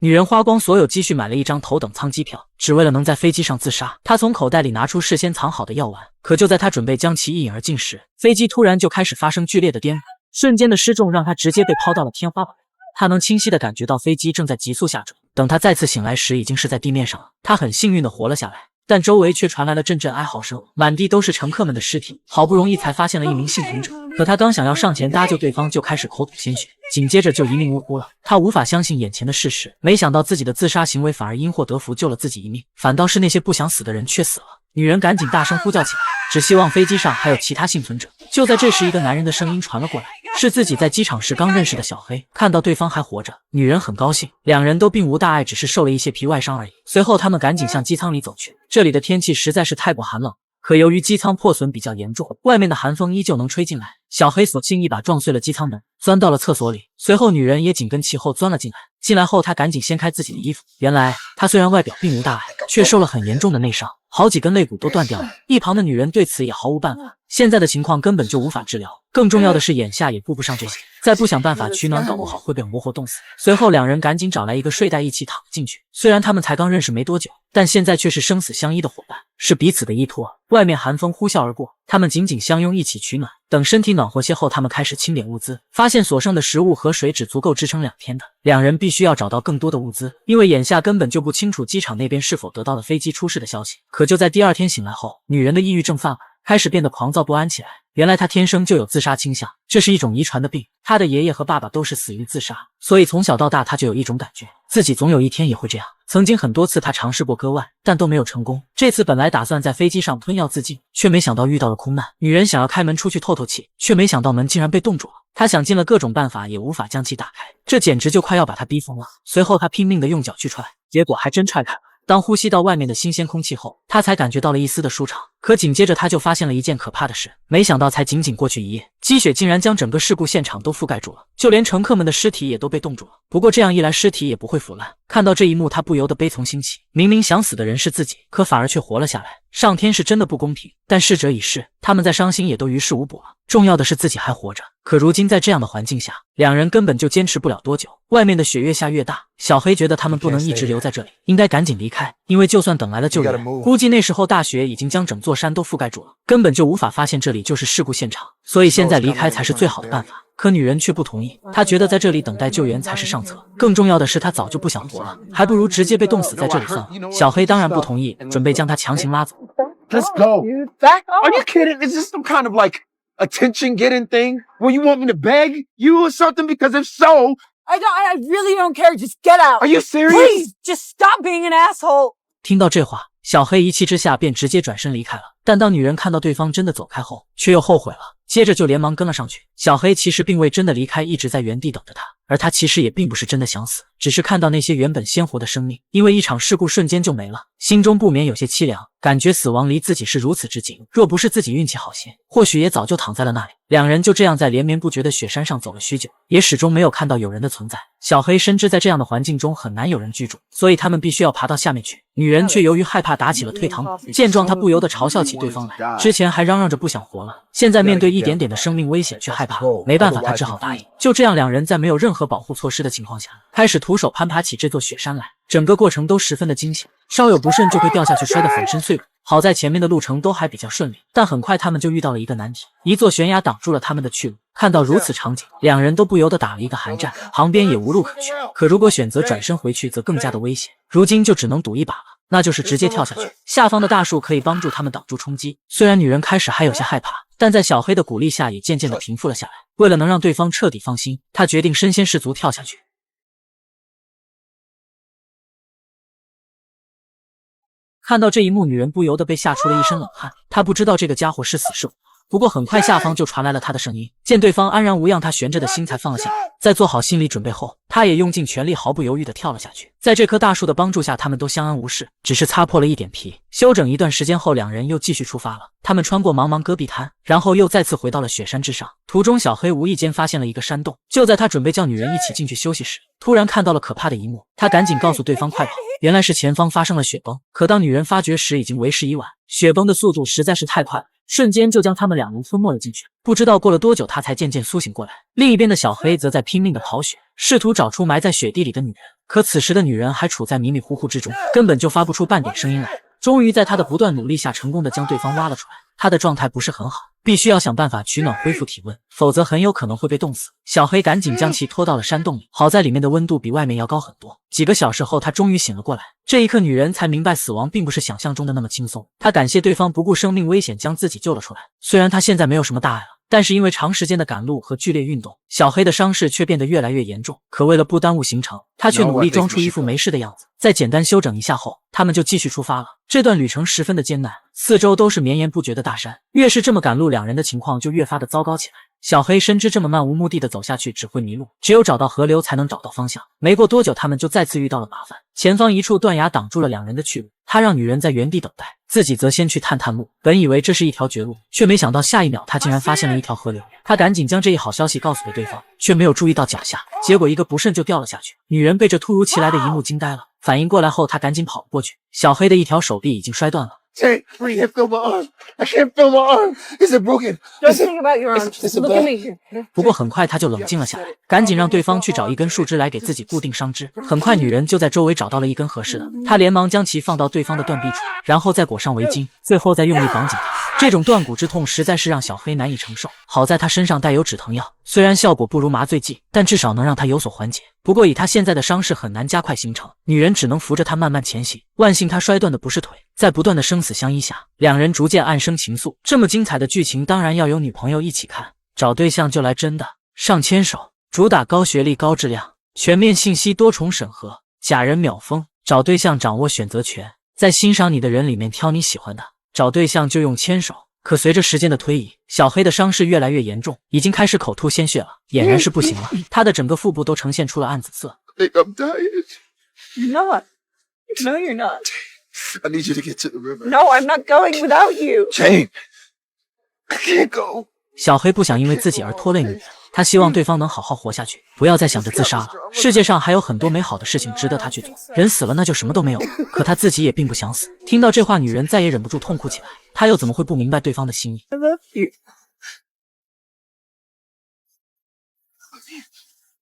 女人花光所有积蓄买了一张头等舱机票，只为了能在飞机上自杀。她从口袋里拿出事先藏好的药丸，可就在她准备将其一饮而尽时，飞机突然就开始发生剧烈的颠簸，瞬间的失重让她直接被抛到了天花板。她能清晰地感觉到飞机正在急速下坠，等她再次醒来时，已经是在地面上了。她很幸运地活了下来，但周围却传来了阵阵哀嚎声，满地都是乘客们的尸体。好不容易才发现了一名幸存者，可他刚想要上前搭救对方，就开始口吐鲜血，紧接着就一命呜呼了。他无法相信眼前的事实，没想到自己的自杀行为反而因祸得福，救了自己一命，反倒是那些不想死的人却死了。女人赶紧大声呼叫起来，只希望飞机上还有其他幸存者。就在这时，一个男人的声音传了过来，是自己在机场时刚认识的小黑。看到对方还活着，女人很高兴，两人都并无大碍，只是受了一些皮外伤而已。随后他们赶紧向机舱里走去，这里的天气实在是太过寒冷，可由于机舱破损比较严重，外面的寒风依旧能吹进来。小黑索性一把撞碎了机舱门，钻到了厕所里，随后女人也紧跟其后钻了进来。进来后，她赶紧掀开自己的衣服，原来她虽然外表并无大碍，却受了很严重的内伤，好几根肋骨都断掉了。一旁的女人对此也毫无办法，现在的情况根本就无法治疗，更重要的是眼下也顾不上这些，再不想办法取暖，搞不好会被活活冻死。随后两人赶紧找来一个睡袋一起躺进去，虽然他们才刚认识没多久，但现在却是生死相依的伙伴，是彼此的依托。外面寒风呼啸而过，他们紧紧相拥一起取暖。等身体暖和些后，他们开始清点物资，发现所剩的食物和水只足够支撑2天的，两人必须要找到更多的物资，因为眼下根本就不清楚机场那边是否得到了飞机出事的消息。可就在第2天醒来后，女人的抑郁症犯了，开始变得狂躁不安起来。原来她天生就有自杀倾向，这是一种遗传的病。她的爷爷和爸爸都是死于自杀，所以从小到大她就有一种感觉，自己总有一天也会这样。曾经很多次她尝试过割腕，但都没有成功。这次本来打算在飞机上吞药自尽，却没想到遇到了空难。女人想要开门出去透透气，却没想到门竟然被冻住了。她想尽了各种办法，也无法将其打开，这简直就快要把她逼疯了。随后她拼命地用脚去踹，结果还真踹开了。当呼吸到外面的新鲜空气后，他才感觉到了一丝的舒畅。可紧接着他就发现了一件可怕的事，没想到才仅仅过去一夜，积雪竟然将整个事故现场都覆盖住了，就连乘客们的尸体也都被冻住了。不过这样一来，尸体也不会腐烂。看到这一幕，他不由得悲从心起，明明想死的人是自己，可反而却活了下来。上天是真的不公平，但逝者已逝，他们再伤心也都于事无补了。重要的是自己还活着。可如今在这样的环境下，两人根本就坚持不了多久。外面的雪越下越大，小黑觉得他们不能一直留在这里，应该赶紧离开，因为就算等来了救援，估计那时候大雪已经将整座山都覆盖住了，根本就无法发现这里就是事故现场，所以现在离开才是最好的办法。可女人却不同意，她觉得在这里等待救援才是上策，更重要的是她早就不想活了，还不如直接被冻死在这里算了。小黑当然不同意，准备将她强行拉走。 Let's go. Are you kidding? Is this some kind of like attention getting thing where you want me to beg you or something? Because if so, I really don't care. Just get out. are you serious? Please, just stop being an asshole. 听到这话，小黑一气之下便直接转身离开了。但当女人看到对方真的走开后，却又后悔了，接着就连忙跟了上去。小黑其实并未真的离开，一直在原地等着他，而他其实也并不是真的想死，只是看到那些原本鲜活的生命因为一场事故瞬间就没了，心中不免有些凄凉，感觉死亡离自己是如此之近，若不是自己运气好些，或许也早就躺在了那里。两人就这样在连绵不绝的雪山上走了许久，也始终没有看到有人的存在。小黑深知在这样的环境中很难有人居住，所以他们必须要爬到下面去。女人却由于害怕打起了退堂鼓，见状她不由得嘲笑起对方来，之前还嚷嚷着不想活了，现在面对一点点的生命危险却害怕，没办法，她只好答应。就这样，两人在没有任何保护措施的情况下，开始徒手攀爬起这座雪山来，整个过程都十分的惊险，稍有不慎就会掉下去，摔得粉身碎骨。好在前面的路程都还比较顺利，但很快他们就遇到了一个难题，一座悬崖挡住了他们的去路。看到如此场景，两人都不由得打了一个寒战，旁边也无路可去。可如果选择转身回去，则更加的危险，如今就只能赌一把了，那就是直接跳下去。下方的大树可以帮助他们挡住冲击。虽然女人开始还有些害怕，但在小黑的鼓励下也渐渐的平复了下来。为了能让对方彻底放心，她决定身先士卒跳下去。看到这一幕，女人不由得被吓出了一身冷汗。她不知道这个家伙是死是活，不过很快下方就传来了他的声音。见对方安然无恙，她悬着的心才放了下来。在做好心理准备后，她也用尽全力，毫不犹豫地跳了下去。在这棵大树的帮助下，他们都相安无事，只是擦破了一点皮。休整一段时间后，两人又继续出发了。他们穿过茫茫戈壁滩，然后又再次回到了雪山之上。途中，小黑无意间发现了一个山洞，就在他准备叫女人一起进去休息时，突然看到了可怕的一幕。他赶紧告诉对方快跑，原来是前方发生了雪崩。可当女人发觉时，已经为时已晚，雪崩的速度实在是太快了，瞬间就将他们两人吞没了进去。不知道过了多久，他才渐渐苏醒过来。另一边的小黑则在拼命的跑雪，试图找出埋在雪地里的女人。可此时的女人还处在迷迷糊糊之中，根本就发不出半点声音来。终于在她的不断努力下，成功的将对方挖了出来。她的状态不是很好，必须要想办法取暖恢复体温，否则很有可能会被冻死。小黑赶紧将其拖到了山洞里，好在里面的温度比外面要高很多。几个小时后，她终于醒了过来。这一刻，女人才明白死亡并不是想象中的那么轻松。她感谢对方不顾生命危险将自己救了出来。虽然她现在没有什么大碍了，但是因为长时间的赶路和剧烈运动，小黑的伤势却变得越来越严重。可为了不耽误行程，他却努力装出一副没事的样子。在简单休整一下后，他们就继续出发了。这段旅程十分的艰难，四周都是绵延不绝的大山，越是这么赶路，两人的情况就越发的糟糕起来。小黑深知这么漫无目的的走下去只会迷路，只有找到河流才能找到方向。没过多久，他们就再次遇到了麻烦。前方一处断崖挡住了两人的去路，他让女人在原地等待，自己则先去探探路。本以为这是一条绝路，却没想到下一秒他竟然发现了一条河流。他赶紧将这一好消息告诉给对方，却没有注意到脚下，结果一个不慎就掉了下去。女人被这突如其来的一幕惊呆了，反应过来后，她赶紧跑了过去。小黑的一条手臂已经摔断了。Jane, I can't feel my arm. I can't feel my arm. Is it broken? Don't think about your arms. Just look at me. 不过很快他就冷静了下来，赶紧让对方去找一根树枝来给自己固定伤肢。很快女人就在周围找到了一根合适的，她连忙将其放到对方的断臂处，然后再裹上围巾，最后再用力绑紧它。这种断骨之痛实在是让小黑难以承受，好在他身上带有止疼药，虽然效果不如麻醉剂，但至少能让他有所缓解。不过以他现在的伤势很难加快行程，女人只能扶着他慢慢前行。万幸他摔断的不是腿，在不断的生死相依下，两人逐渐暗生情愫。这么精彩的剧情当然要有女朋友一起看，找对象就来真的。上牵手，主打高学历高质量，全面信息多重审核，假人秒封。找对象掌握选择权，在欣赏你的人里面挑你喜欢的。找对象就用牵手。可随着时间的推移，小黑的伤势越来越严重，已经开始口吐鲜血了，俨然是不行了。他的整个腹部都呈现出了暗紫色。I think I'm dying. You're not. No, you're not. I need you to get to the river. No, I'm not going without you. Jane, I can't go. 小黑不想因为自己而拖累女人，他希望对方能好好活下去，不要再想着自杀了。世界上还有很多美好的事情值得他去做，人死了那就什么都没有了。可他自己也并不想死。听到这话，女人再也忍不住痛哭起来。他又怎么会不明白对方的心意？ I love you.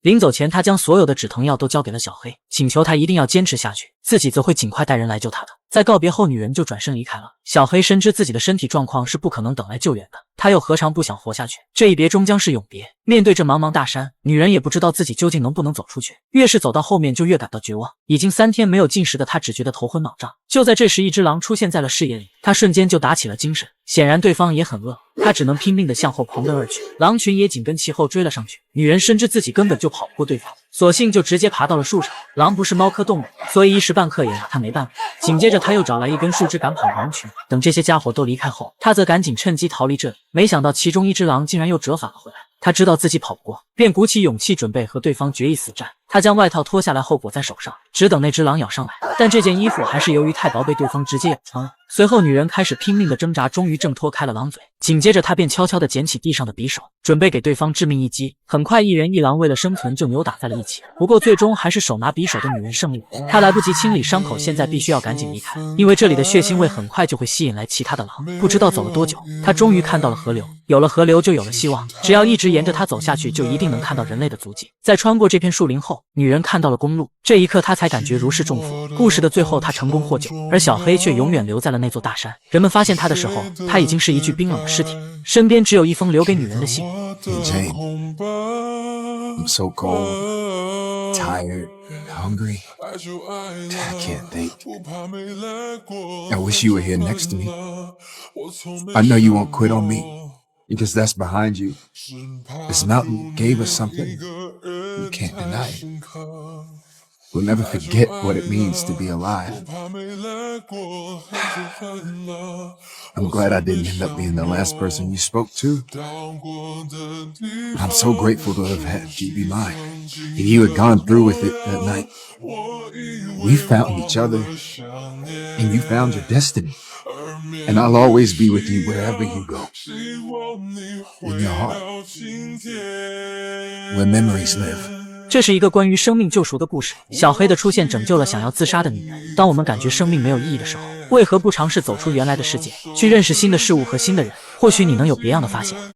临走前，他将所有的止疼药都交给了小黑，请求他一定要坚持下去，自己则会尽快带人来救他的。在告别后，女人就转身离开了。小黑深知自己的身体状况是不可能等来救援的，他又何尝不想活下去？这一别终将是永别。面对这茫茫大山，女人也不知道自己究竟能不能走出去，越是走到后面就越感到绝望。已经3天没有进食的她只觉得头昏脑胀。就在这时，一只狼出现在了视野里，他瞬间就打起了精神。显然对方也很饿，他只能拼命地向后狂奔而去，狼群也紧跟其后追了上去。女人深知自己根本就跑不过对方，索性就直接爬到了树上。狼不是猫科动物，所以一时半刻也拿他没办法。紧接着他又找来一根树枝赶跑狼群，等这些家伙都离开后，他则赶紧趁机逃离这里。没想到其中一只狼竟然又折返了回来，他知道自己跑不过，便鼓起勇气准备和对方决一死战。他将外套脱下来后裹在手上，只等那只狼咬上来，但这件衣服还是由于太薄被对方直接咬穿了。随后女人开始拼命的挣扎，终于挣脱开了狼嘴。紧接着她便悄悄地捡起地上的匕首，准备给对方致命一击。很快一人一狼为了生存就扭打在了一起，不过最终还是手拿匕首的女人胜利。她来不及清理伤口，现在必须要赶紧离开，因为这里的血腥味很快就会吸引来其他的狼。不知道走了多久，她终于看到了河流，有了河流就有了希望，只要一直沿着它走下去，就一定能看到人类的足迹。在穿过这片树林后，女人看到了公路，这一刻她才感觉如释重负。故事的最后，她成功获救，而小黑却永远留在了那座大山。人们发现他的时候，他已经是一具冰冷的尸体，身边只有一封留给女人的信。Jane, I'm so cold, tired, hungry. I can't think. I wish you were here next to me. I know you won't quit on me, because that's behind you. This mountain gave us something. We can't deny it. We'll never forget what it means to be alive. I'm glad I didn't end up being the last person you spoke to. I'm so grateful to have had you be mine. If you had gone through with it that night, we found each other, and you found your destiny. And I'll always be with you wherever you go. In your heart, where memories live.这是一个关于生命救赎的故事。小黑的出现拯救了想要自杀的女人。当我们感觉生命没有意义的时候，为何不尝试走出原来的世界，去认识新的事物和新的人？或许你能有别样的发现。